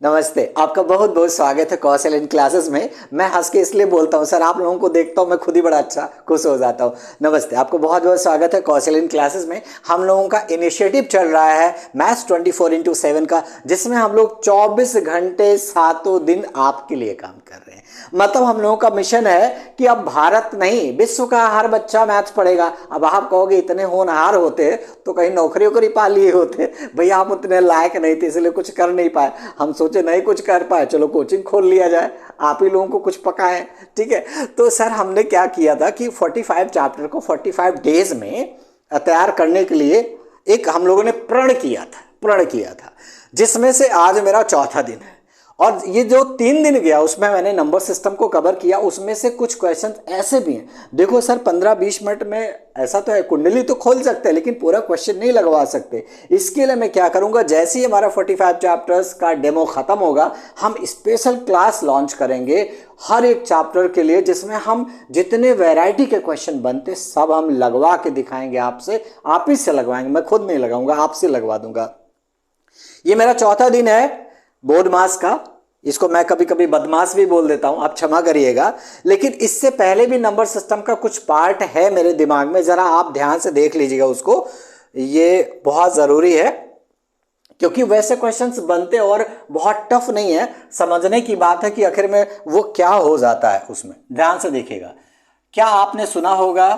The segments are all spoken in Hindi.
नमस्ते, आपका बहुत बहुत स्वागत है कौशल इन क्लासेस में। मैं हंस के इसलिए बोलता हूँ सर, आप लोगों को देखता हूँ मैं खुद ही बड़ा अच्छा खुश हो जाता हूँ। नमस्ते, आपको बहुत बहुत स्वागत है कौशल इन क्लासेस में। हम लोगों का इनिशिएटिव चल रहा है मैथ्स 24x7 का, जिसमें हम लोग 24 घंटे सातों दिन आपके लिए काम कर रहे हैं। मतलब हम लोगों का मिशन है कि अब भारत नहीं, विश्व का हर बच्चा मैथ्स पढ़ेगा। अब आप कहोगे इतने होनहार होते तो कहीं नौकरी वोकरी पा लिए होते। भैया हम उतने लायक नहीं थे इसलिए कुछ कर नहीं पाए। हम सोचे नहीं कुछ कर पाए, चलो कोचिंग खोल लिया जाए, आप ही लोगों को कुछ पकाएं। ठीक है, तो सर हमने क्या किया था कि 45 चैप्टर को 45 डेज में तैयार करने के लिए एक हम लोगों ने प्रण किया था, जिसमें से आज मेरा चौथा दिन है। और ये जो 3 दिन गया उसमें मैंने नंबर सिस्टम को कवर किया। उसमें से कुछ क्वेश्चन ऐसे भी हैं, देखो सर 15-20 मिनट में ऐसा तो है, कुंडली तो खोल सकते हैं लेकिन पूरा क्वेश्चन नहीं लगवा सकते। इसके लिए मैं क्या करूंगा, जैसे ही हमारा 45 चैप्टर्स का डेमो खत्म होगा, हम स्पेशल क्लास लॉन्च करेंगे हर एक चैप्टर के लिए, जिसमें हम जितने वैरायटी के क्वेश्चन बनते सब हम लगवा के दिखाएंगे आपसे। आप ही से लगवाएंगे, मैं खुद नहीं लगाऊंगा, आपसे लगवा दूंगा। ये मेरा चौथा दिन है बोर्ड मास का। इसको मैं कभी कभी बदमाश भी बोल देता हूं, आप क्षमा करिएगा। लेकिन इससे पहले भी नंबर सिस्टम का कुछ पार्ट है मेरे दिमाग में, जरा आप ध्यान से देख लीजिएगा उसको। ये बहुत जरूरी है क्योंकि वैसे क्वेश्चंस बनते और बहुत टफ नहीं है। समझने की बात है कि आखिर में वो क्या हो जाता है उसमें। ध्यान से देखिएगा। क्या आपने सुना होगा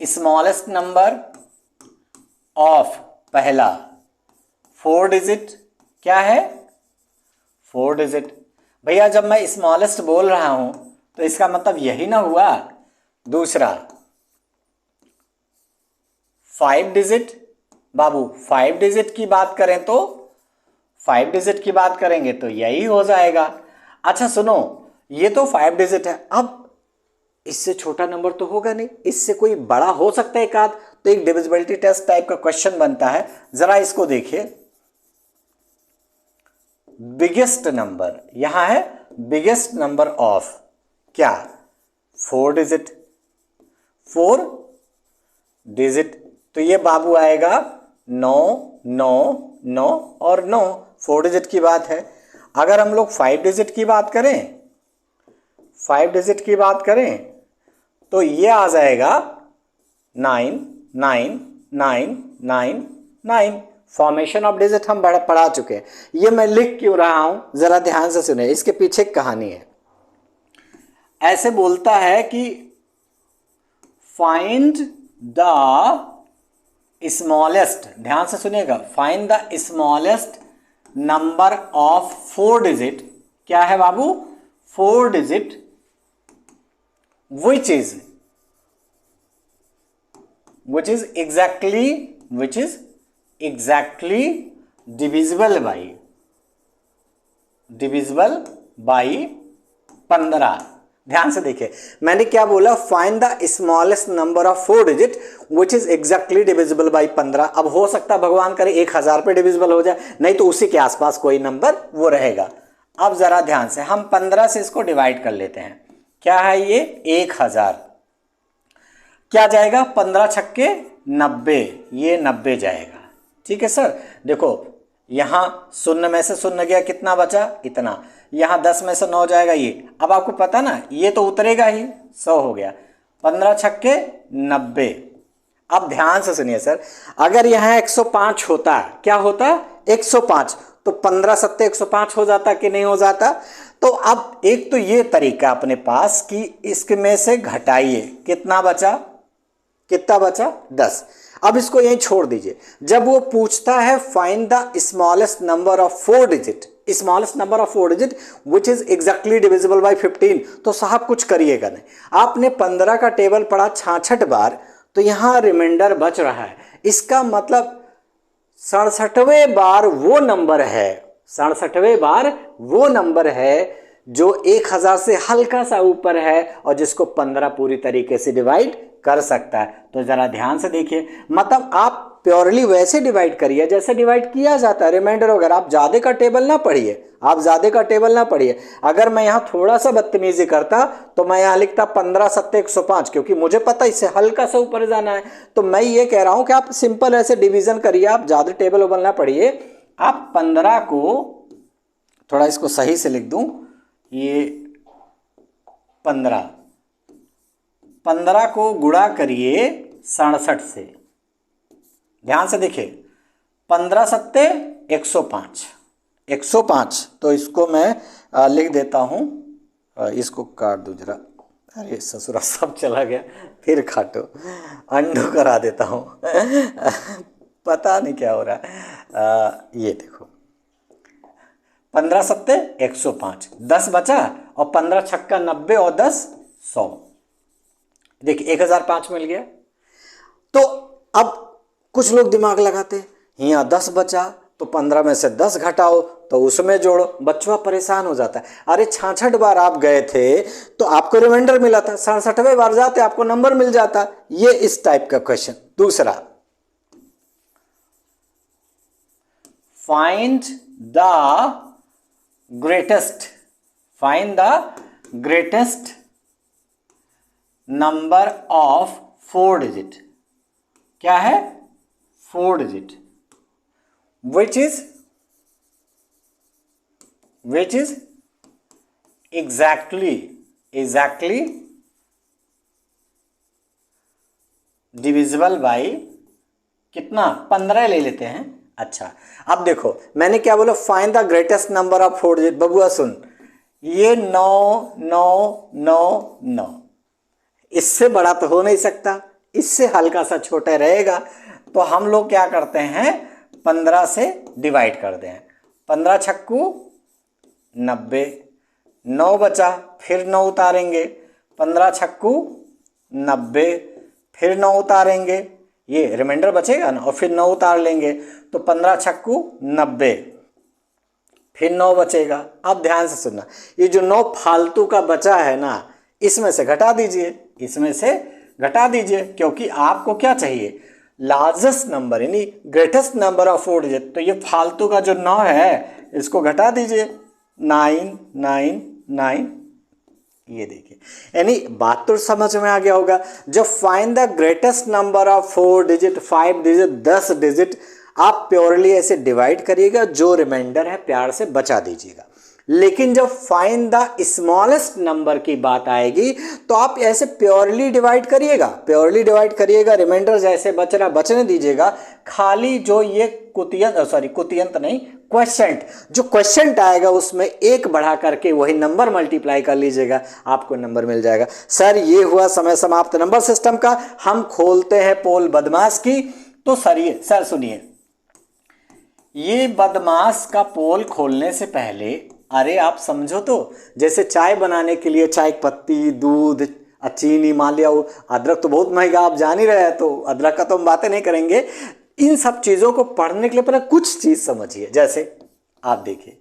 स्मॉलेस्ट नंबर ऑफ पहला 4 डिजिट क्या है? 4 डिजिट। भैया जब मैं स्मॉलेस्ट बोल रहा हूं तो इसका मतलब यही ना हुआ। दूसरा 5 डिजिट। बाबू 5 डिजिट की बात करें तो 5 डिजिट की बात करेंगे तो यही हो जाएगा। अच्छा सुनो, ये तो 5 डिजिट है, अब इससे छोटा नंबर तो होगा नहीं, इससे कोई बड़ा हो सकता है एक आध, तो एक डिविजिबिलिटी टेस्ट टाइप का क्वेश्चन बनता है। जरा इसको देखिए। बिगेस्ट नंबर यहां है, बिगेस्ट नंबर ऑफ क्या? 4 डिजिट। 4 डिजिट तो ये बाबू आएगा 9 9 9 और 9। 4 डिजिट की बात है। अगर हम लोग 5 डिजिट की बात करें, 5 डिजिट की बात करें तो ये आ जाएगा 9 9 9 9 9। फॉर्मेशन ऑफ डिजिट हम पढ़ा चुके हैं। ये मैं लिख क्यों रहा हूं, जरा ध्यान से सुने, इसके पीछे एक कहानी है। ऐसे बोलता है कि फाइंड द स्मॉलेस्ट, ध्यान से सुनिएगा, find the smallest number of 4 digit. क्या है बाबू? 4 digit which is exactly divisible by 15। ध्यान से देखिए, मैंने क्या बोला? Find the smallest number of 4 digit which is exactly divisible by 15। अब हो सकता है भगवान करे 1000 पे डिविजिबल हो जाए, नहीं तो उसी के आसपास कोई नंबर वो रहेगा। अब जरा ध्यान से हम 15 से इसको डिवाइड कर लेते हैं। क्या है ये? 1000। क्या जाएगा? 15 छक्के 90, ये 90 जाएगा। ठीक है सर। देखो यहां शून्य में से शून्य गया, कितना बचा? इतना। यहां 10 में से 9 जाएगा ये। अब आपको पता ना ये तो उतरेगा ही, 100 हो गया। 15 छक्के 90। अब ध्यान से सुनिए सर, अगर यहां 105 होता, क्या होता? 105, तो 15 सत्ते 105 हो जाता कि नहीं हो जाता? तो अब एक तो ये तरीका अपने पास कि इसमें से घटाइए, कितना बचा? कितना बचा? 10। अब इसको यहीं छोड़ दीजिए। जब वो पूछता है find the smallest number of 4 digit, smallest number of 4 digit which is exactly divisible by 15, तो साहब कुछ करिएगा नहीं। आपने 15 का टेबल पढ़ा 66 बार, तो यहां रिमाइंडर बच रहा है। इसका मतलब 67वें बार वो नंबर है, 67वें बार वो नंबर है जो 1000 से हल्का सा ऊपर है और जिसको 15 पूरी तरीके से डिवाइड कर सकता है। तो ज़रा ध्यान से देखिए, मतलब आप प्योरली वैसे डिवाइड करिए जैसे डिवाइड किया जाता है रिमाइंडर वगैरह। आप ज़्यादा का टेबल ना पढ़िए, आप ज़्यादा का टेबल ना पढ़िए। अगर मैं यहाँ थोड़ा सा बदतमीजी करता तो मैं यहाँ लिखता 15 सत्ते 105, क्योंकि मुझे पता इससे हल्का सा ऊपर जाना है। तो मैं ये कह रहा हूँ कि आप सिंपल ऐसे डिवीजन करिए, आप ज़्यादा टेबल वेबल ना पढ़िए। आप 15 को, थोड़ा इसको सही से लिख दूँ, ये 15 को गुणा करिए 67 से। ध्यान से देखिए, 15 सत्ते 105, तो इसको मैं लिख देता हूँ, इसको काट दूँ जरा। अरे ससुरा सब चला गया, फिर काटो, अंडू करा देता हूँ पता नहीं क्या हो रहा है। ये देखो 15 सत्ते 105, 10 बचा और 15 छक्का 90 और 10 100। देखिए 1005 मिल गया। तो अब कुछ लोग दिमाग लगाते हैं, यहाँ 10 बचा तो 15 में से 10 घटाओ तो उसमें जोड़ो। बच्चा परेशान हो जाता है, अरे 66 बार आप गए थे तो आपको रिमाइंडर मिला था, 67वें बार जाते आपको नंबर मिल जाता। ये इस टाइप का क्वेश्चन। दूसरा, find the greatest number of 4 digit. क्या है? 4 digit, which is exactly divisible by कितना? 15 ले लेते हैं। अच्छा, अब देखो मैंने क्या बोला, find the greatest number of 4 digit. बबुआ सुन, ये 9 9 9 9, इससे बड़ा तो हो नहीं सकता, इससे हल्का सा छोटा रहेगा। तो हम लोग क्या करते हैं, 15 से डिवाइड कर दें। 15 छक्कू 90, 9 बचा, फिर 9 उतारेंगे, 15 छक्कू 90, फिर 9 उतारेंगे, ये रिमाइंडर बचेगा ना, और फिर 9 उतार लेंगे तो 15 छक्कू 90, फिर 9 बचेगा। अब ध्यान से सुनना, ये जो 9 फालतू का बचा है ना, इसमें से घटा दीजिए, इसमें से घटा दीजिए, क्योंकि आपको क्या चाहिए? लार्जेस्ट नंबर, यानी ग्रेटेस्ट नंबर ऑफ 4 डिजिट। तो ये फालतू का जो 9 है इसको घटा दीजिए, 9 9 9। ये देखिए, यानी बात तो समझ में आ गया होगा। जब find the greatest number of 4 digit, 5 digit, 10 digit, आप प्योरली ऐसे डिवाइड करिएगा, जो रिमाइंडर है प्यार से बचा दीजिएगा। लेकिन जब फाइंड द स्मॉलेस्ट नंबर की बात आएगी तो आप ऐसे प्योरली डिवाइड करिएगा, रिमाइंडर जैसे बच रहा बचने दीजिएगा। खाली जो ये कुतियंत नहीं, क्वेश्चंट, जो क्वेश्चंट आएगा उसमें एक बढ़ा करके वही नंबर मल्टीप्लाई कर लीजिएगा, आपको नंबर मिल जाएगा। सर ये हुआ समय समाप्त नंबर सिस्टम का। हम खोलते हैं पोल बदमाश की। तो सर सुनिए, ये बदमाश का पोल खोलने से पहले, अरे आप समझो तो, जैसे चाय बनाने के लिए चाय पत्ती, दूध, चीनी, मान लिया अदरक तो बहुत महंगा, आप जान ही रहे हैं, तो अदरक का तो हम बातें नहीं करेंगे। इन सब चीज़ों को पढ़ने के लिए पहले कुछ चीज़ समझिए। जैसे आप देखिए,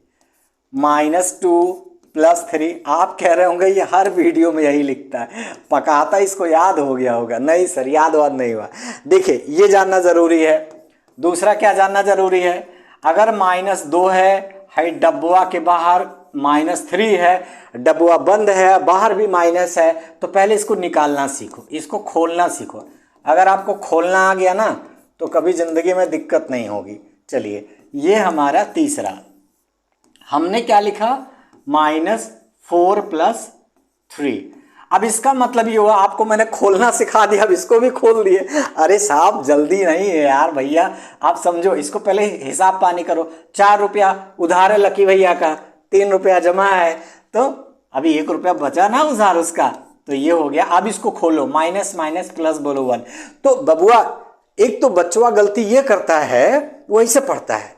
-2 + 3, आप कह रहे होंगे ये हर वीडियो में यही लिखता है, पकाता इसको याद हो गया होगा। नहीं सर, याद नहीं हुआ। देखिए ये जानना ज़रूरी है। दूसरा क्या जानना ज़रूरी है, अगर -2 है, डब्बुआ के बाहर -3 है, डब्बुआ बंद है, बाहर भी माइनस है, तो पहले इसको निकालना सीखो, इसको खोलना सीखो। अगर आपको खोलना आ गया ना तो कभी ज़िंदगी में दिक्कत नहीं होगी। चलिए, ये हमारा तीसरा, हमने क्या लिखा, -4 + 3। अब इसका मतलब ये हुआ, आपको मैंने खोलना सिखा दिया, अब इसको भी खोल दिए। अरे साहब जल्दी नहीं है यार भैया, आप समझो, इसको पहले हिसाब पानी करो। 4 रुपया उधार है लकी भैया का, 3 रुपया जमा है, तो अभी 1 रुपया बचा ना उधार उसका, तो ये हो गया। अब इसको खोलो, माइनस प्लस बोलो 1। तो बबुआ, एक तो बच्चा गलती ये करता है, वो ऐसे पढ़ता है,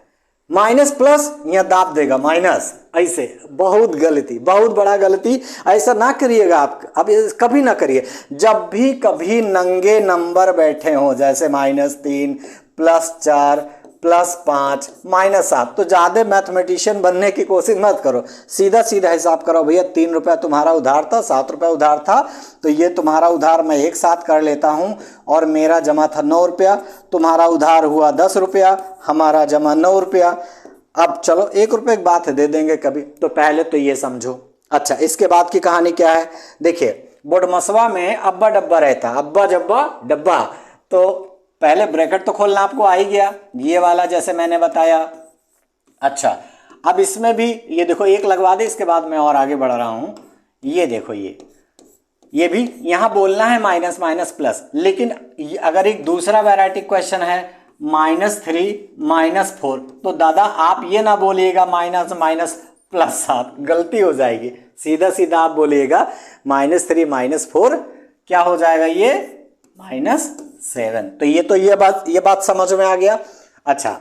माइनस प्लस यहाँ दाब देगा माइनस, ऐसे बहुत गलती, बहुत बड़ा गलती। ऐसा ना करिएगा आप, अब कभी ना करिए। जब भी कभी नंगे नंबर बैठे हों, जैसे -3 +4 +5 -7। तो ज़्यादा मैथमेटिशियन बनने की कोशिश मत करो, सीधा सीधा हिसाब करो भैया। 3 रुपया तुम्हारा उधार था, 7 रुपया उधार था, तो ये तुम्हारा उधार मैं एक साथ कर लेता हूँ। और मेरा जमा था 9 रुपया, तुम्हारा उधार हुआ 10 रुपया, हमारा जमा 9 रुपया। अब चलो 1 रुपये की बात है, दे देंगे कभी। तो पहले तो ये समझो। अच्छा, इसके बाद की कहानी क्या है? देखिए, बोडमसवा में अब्बा डब्बा रहता, अब्बा जब्बा डब्बा। तो पहले ब्रैकेट तो खोलना आपको आ ही गया, ये वाला जैसे मैंने बताया। अच्छा, अब इसमें भी ये देखो 1 लगवा दे, इसके बाद मैं और आगे बढ़ रहा हूं। ये देखो, ये भी यहां बोलना है माइनस माइनस प्लस, लेकिन अगर एक दूसरा वैरायटी क्वेश्चन है -3 -4, तो दादा आप ये ना बोलिएगा माइनस माइनस +7, गलती हो जाएगी। सीधा सीधा आप बोलिएगा -3 -4 क्या हो जाएगा, ये -7। तो ये बात समझ में आ गया। अच्छा,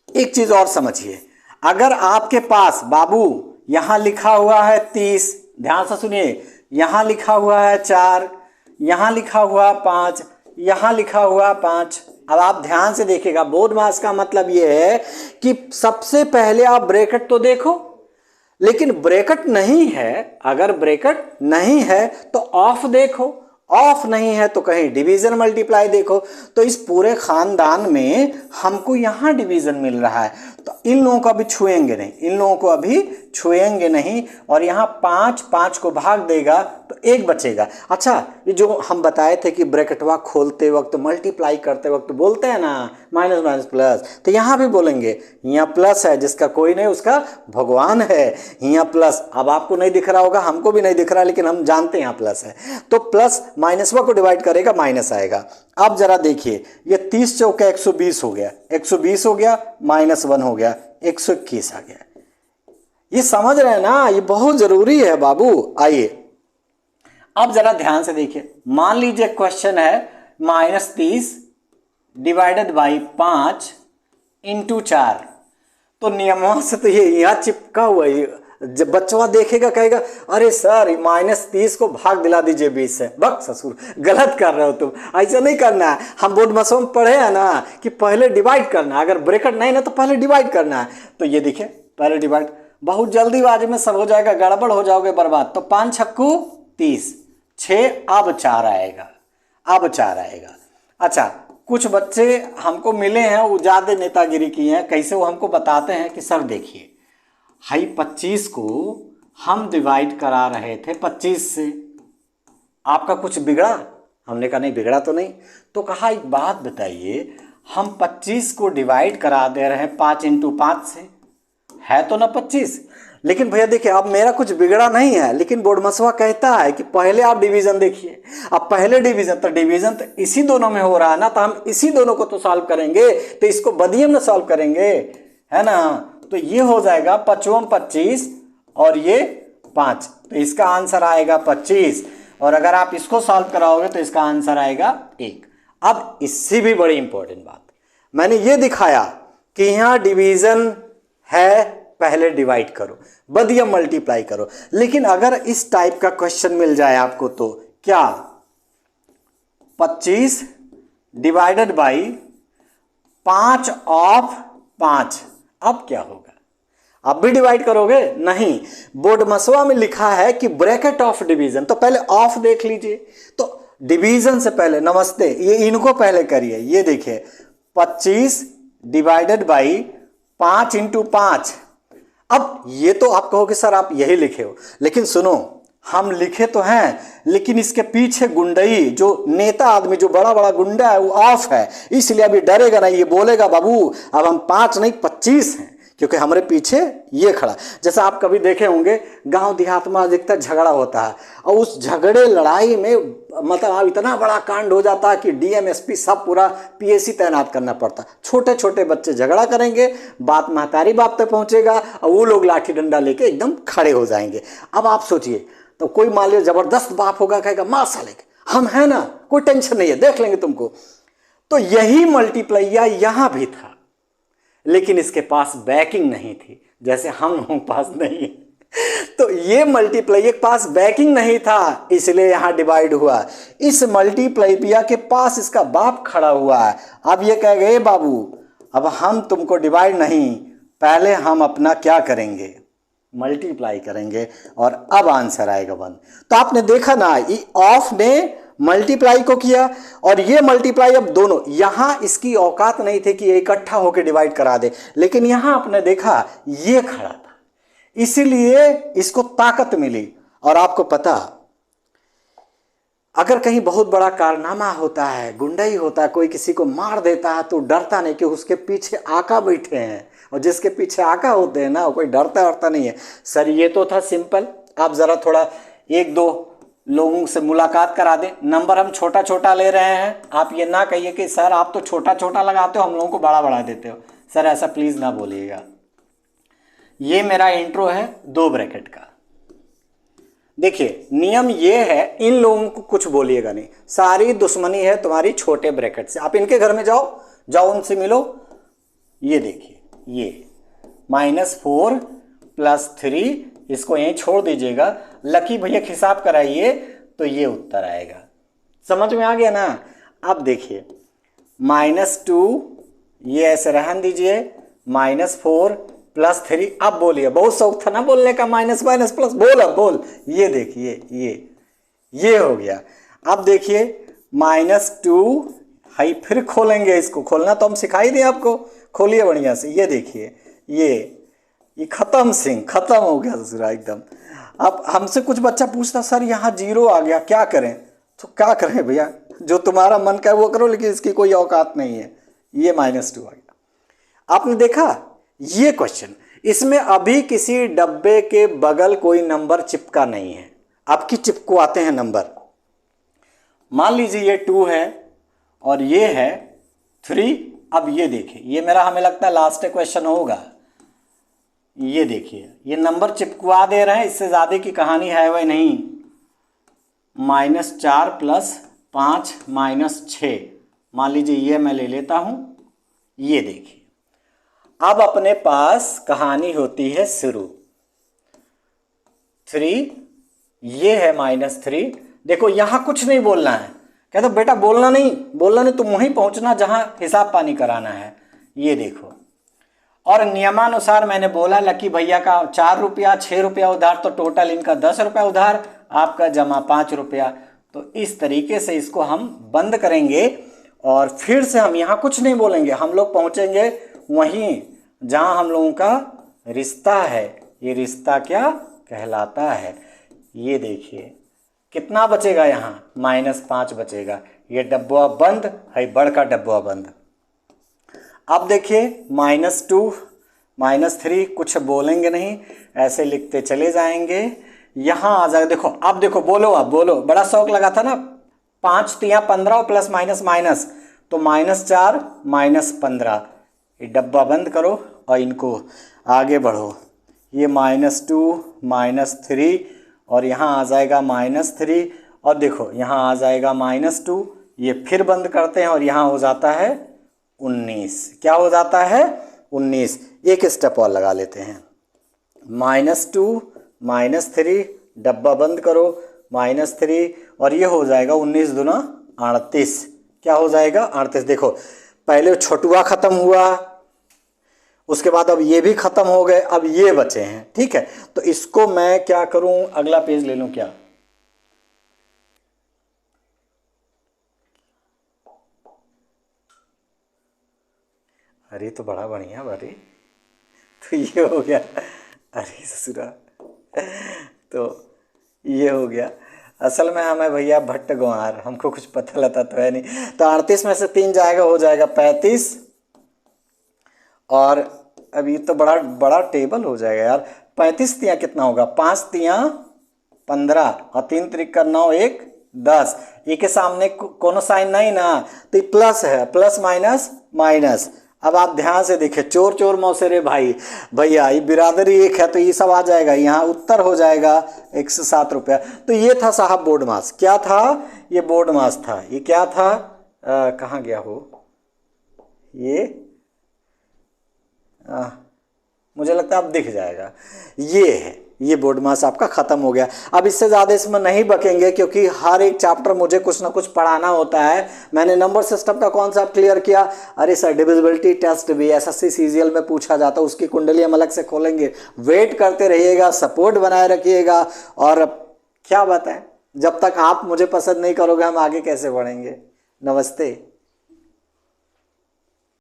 एक चीज और समझिए, अगर आपके पास बाबू यहां लिखा हुआ है 30, ध्यान से सुनिए, यहां लिखा हुआ है 4, यहां लिखा हुआ 5, यहां लिखा हुआ 5। अब आप ध्यान से देखिएगा, बोर्ड मास का मतलब यह है कि सबसे पहले आप ब्रैकेट तो देखो, लेकिन ब्रैकेट नहीं है। अगर ब्रैकेट नहीं है तो ऑफ देखो, ऑफ नहीं है तो कहीं डिवीजन मल्टीप्लाई देखो। तो इस पूरे खानदान में हमको यहां डिवीजन मिल रहा है, तो इन लोगों को अभी छुएंगे नहीं, इन लोगों को अभी छुएंगे नहीं। और यहां 5 को भाग देगा तो 1 बचेगा। अच्छा, ये जो हम बताए थे कि ब्रैकेटवा खोलते वक्त, मल्टीप्लाई करते वक्त बोलते हैं ना माइनस माइनस प्लस, तो यहां भी बोलेंगे यहाँ प्लस है, जिसका कोई नहीं उसका भगवान है, यहाँ प्लस। अब आपको नहीं दिख रहा होगा, हमको भी नहीं दिख रहा, लेकिन हम जानते हैं यहाँ प्लस है। तो प्लस माइनसवा को डिवाइड करेगा, माइनस आएगा। अब जरा देखिए, ये 30 चौका 120 हो गया, 120 हो गया, -1 हो गया, 121 आ गया। ये समझ रहे हैं ना, ये बहुत जरूरी है बाबू। आइए अब जरा ध्यान से देखिए, मान लीजिए क्वेश्चन है -30 डिवाइडेड बाई 5 इंटू 4। तो नियमों से तो ये यहाँ चिपका हुआ है। जब बच्चा देखेगा कहेगा अरे सर -30 को भाग दिला दीजिए 20 से। बक ससुर, गलत कर रहे हो तुम, ऐसा नहीं करना है। हम बोर्ड मसों में पढ़े हैं ना कि पहले डिवाइड करना है, अगर ब्रैकेट नहीं ना तो पहले डिवाइड करना है। तो ये देखिए, पहले डिवाइड, बहुत जल्दीबाजी में सब हो जाएगा, गड़बड़ हो जाओगे, बर्बाद। तो 5 छक्कू 30, 6 अब 4 आएगा, अब 4 आएगा। अच्छा, कुछ बच्चे हमको मिले हैं, वो ज़्यादा नेतागिरी की हैं। कैसे? वो हमको बताते हैं कि सर देखिए, हाई 25 को हम डिवाइड करा रहे थे 25 से, आपका कुछ बिगड़ा? हमने कहा नहीं, बिगड़ा तो नहीं। तो कहा एक बात बताइए, हम 25 को डिवाइड करा दे रहे हैं 5 इंटू 5 से, है तो ना 25। लेकिन भैया देखिए, अब मेरा कुछ बिगड़ा नहीं है, लेकिन बोर्ड मसवा कहता है कि पहले आप डिवीजन देखिए। अब पहले डिवीजन तो इसी दोनों में हो रहा है ना, तो हम इसी दोनों को तो सॉल्व करेंगे, तो इसको बदियम में सॉल्व करेंगे, है ना। तो ये हो जाएगा 5 25 और ये 5, तो इसका आंसर आएगा 25। और अगर आप इसको सॉल्व कराओगे तो इसका आंसर आएगा 1। अब इससे भी बड़ी इंपॉर्टेंट बात, मैंने ये दिखाया कि यहाँ डिवीजन है, पहले डिवाइड करो, बदियम मल्टीप्लाई करो। लेकिन अगर इस टाइप का क्वेश्चन मिल जाए आपको, तो क्या 25 डिवाइडेड बाई 5 ऑफ 5, अब क्या होगा? अब भी डिवाइड करोगे? नहीं, बोर्ड मसवा में लिखा है कि ब्रैकेट ऑफ डिवीजन, तो पहले ऑफ देख लीजिए। तो डिवीजन से पहले, नमस्ते, ये इनको पहले करिए। ये देखिए 25 डिवाइडेड बाई 5 इंटू 5। अब ये तो आप कहोगे सर आप यही लिखे हो, लेकिन सुनो, हम लिखे तो हैं, लेकिन इसके पीछे गुंडई, जो नेता आदमी, जो बड़ा बड़ा गुंडा है, वो ऑफ है, इसलिए अभी डरेगा नहीं। ये बोलेगा बाबू अब हम 5 नहीं 25 हैं, क्योंकि हमारे पीछे ये खड़ा। जैसा आप कभी देखे होंगे, गांव देहात में अधिकतर झगड़ा होता है, और उस झगड़े लड़ाई में मतलब इतना बड़ा कांड हो जाता है कि डीएम एसपी सब पूरा पीएसी तैनात करना पड़ता। छोटे छोटे बच्चे झगड़ा करेंगे, बात महतारी बाप तक पहुंचेगा, और वो लोग लाठी डंडा लेके एकदम खड़े हो जाएंगे। अब आप सोचिए, तो कोई मान लीजिए जबरदस्त बाप होगा, कहेगा माँ साले हम है ना, कोई टेंशन नहीं है, देख लेंगे तुमको। तो यही मल्टीप्लाइया यहां भी था, लेकिन इसके पास बैकिंग नहीं थी, जैसे हम लोगों के पास नहीं है। तो ये मल्टीप्लाई के पास बैकिंग नहीं था, इसलिए यहां डिवाइड हुआ। इस मल्टीप्लाइया के पास इसका बाप खड़ा हुआ है। अब ये कह गए बाबू अब हम तुमको डिवाइड नहीं, पहले हम अपना क्या करेंगे, मल्टीप्लाई करेंगे, और अब आंसर आएगा 1। तो आपने देखा ना, ये ऑफ ने मल्टीप्लाई को किया और ये मल्टीप्लाई, अब दोनों, यहां इसकी औकात नहीं थी कि ये इकट्ठा होकर डिवाइड करा दे, लेकिन यहां आपने देखा ये खड़ा था, इसीलिए इसको ताकत मिली। और आपको पता, अगर कहीं बहुत बड़ा कारनामा होता है, गुंडाई होता है, कोई किसी को मार देता है, तो डरता नहीं कि उसके पीछे आका बैठे हैं, और जिसके पीछे आका होते हैं ना, कोई डरता वरता नहीं है। सर ये तो था सिंपल, आप जरा थोड़ा 1-2 लोगों से मुलाकात करा दें। नंबर हम छोटा छोटा ले रहे हैं, आप ये ना कहिए कि सर आप तो छोटा छोटा लगाते हो, हम लोगों को बड़ा बड़ा देते हो। सर ऐसा प्लीज ना बोलिएगा। ये मेरा इंट्रो है 2 ब्रैकेट का। देखिए नियम ये है, इन लोगों को कुछ बोलिएगा नहीं, सारी दुश्मनी है तुम्हारी छोटे ब्रैकेट से। आप इनके घर में जाओ उनसे मिलो। ये देखिए, ये -4 + 3, इसको यहीं छोड़ दीजिएगा। लकी भैया हिसाब कराइए तो ये उत्तर आएगा। समझ में आ गया ना। अब देखिए -2, ये ऐसे रहन दीजिए, -4 + 3। अब बोलिए, बहुत शौक था ना बोलने का, माइनस माइनस प्लस, बोल अब बोल। ये देखिए, ये हो गया। अब देखिए -2 हाई, फिर खोलेंगे, इसको खोलना तो हम सिखाई दें आपको, खोलिए बढ़िया से। ये देखिए, ये खत्म सिंह, खत्म हो गया ससुरा एकदम। अब हमसे कुछ बच्चा पूछता सर यहाँ 0 आ गया, क्या करें? तो क्या करें भैया, जो तुम्हारा मन का है वो करो, लेकिन इसकी कोई औकात नहीं है। ये -2 आ गया। आपने देखा ये क्वेश्चन, इसमें अभी किसी डब्बे के बगल कोई नंबर चिपका नहीं है, आपकी चिपकवाते हैं नंबर। मान लीजिए ये 2 है और ये है 3। अब ये देखिए, ये मेरा हमें लगता है लास्ट क्वेश्चन होगा। ये देखिए, ये नंबर चिपकवा दे रहे हैं, इससे ज्यादा की कहानी है वह नहीं। -4 + 5 -6, मान लीजिए ये मैं ले लेता हूं। ये देखिए, अब अपने पास कहानी होती है शुरू। 3, ये है -3। देखो यहां कुछ नहीं बोलना है, कहते बेटा बोलना नहीं, तुम वहीं पहुंचना जहां हिसाब पानी कराना है। ये देखो, और नियमानुसार मैंने बोला लकी भैया का 4 रुपया, 6 रुपया उधार, तो टोटल इनका 10 रुपया उधार, आपका जमा 5 रुपया। तो इस तरीके से इसको हम बंद करेंगे और फिर से हम यहाँ कुछ नहीं बोलेंगे, हम लोग पहुँचेंगे वहीं जहाँ हम लोगों का रिश्ता है। ये रिश्ता क्या कहलाता है? ये देखिए कितना बचेगा, यहाँ -5 बचेगा। ये डब्बा बंद है, बड़का डब्बा बंद। अब देखिए -2 -3, कुछ बोलेंगे नहीं, ऐसे लिखते चले जाएंगे। यहाँ आ जाएगा, देखो अब देखो, बोलो अब बोलो, बड़ा शौक लगा था ना। 5 × 15 और प्लस माइनस माइनस, तो -4 -15। ये डब्बा बंद करो और इनको आगे बढ़ो। ये -2 -3 और यहाँ आ जाएगा -3, और देखो यहाँ आ जाएगा -2। ये फिर बंद करते हैं और यहाँ हो जाता है 19। क्या हो जाता है? 19। एक स्टेप और लगा लेते हैं। -2 -3, डब्बा बंद करो, -3, और ये हो जाएगा 19 दूना 38। क्या हो जाएगा? 38। देखो पहले छोटुआ खत्म हुआ, उसके बाद अब ये भी खत्म हो गए, अब ये बचे हैं। ठीक है, तो इसको मैं क्या करूं, अगला पेज ले लूं क्या? अरे तो बड़ा बढ़िया, अरे तो ये हो गया। अरे ससुरा, तो ये हो गया। असल में हमें भैया भट्ट गंवार, हमको कुछ पता लता तो है नहीं। तो 38 में से 3 जाएगा, हो जाएगा 35। और अभी तो बड़ा बड़ा टेबल हो जाएगा यार। 35 तियाँ कितना होगा? 5 तियाँ 15 और 3 त्रिक का 9, 1 10। ये के सामने कोनो साइन नहीं ना, तो ये प्लस है, प्लस माइनस माइनस। अब आप ध्यान से देखें, चोर चोर मौसेरे भाई भैया, ये बिरादरी एक है, तो ये सब आ जाएगा। यहाँ उत्तर हो जाएगा 107 रुपया। तो ये था साहब बोर्ड मास। क्या था? ये बोर्ड मास था। ये क्या था? कहाँ गया हो ये? मुझे लगता है अब दिख जाएगा। ये है, ये बोर्ड मास आपका खत्म हो गया। अब इससे ज़्यादा इसमें नहीं बकेंगे क्योंकि हर एक चैप्टर मुझे कुछ ना कुछ पढ़ाना होता है। मैंने नंबर सिस्टम का कॉन्सेप्ट क्लियर किया। अरे सर डिविजिबिलिटी टेस्ट भी एसएससी सीजीएल में पूछा जाता है, उसकी कुंडली हम अलग से खोलेंगे। वेट करते रहिएगा, सपोर्ट बनाए रखिएगा। और क्या बताएं, जब तक आप मुझे पसंद नहीं करोगे हम आगे कैसे बढ़ेंगे। नमस्ते।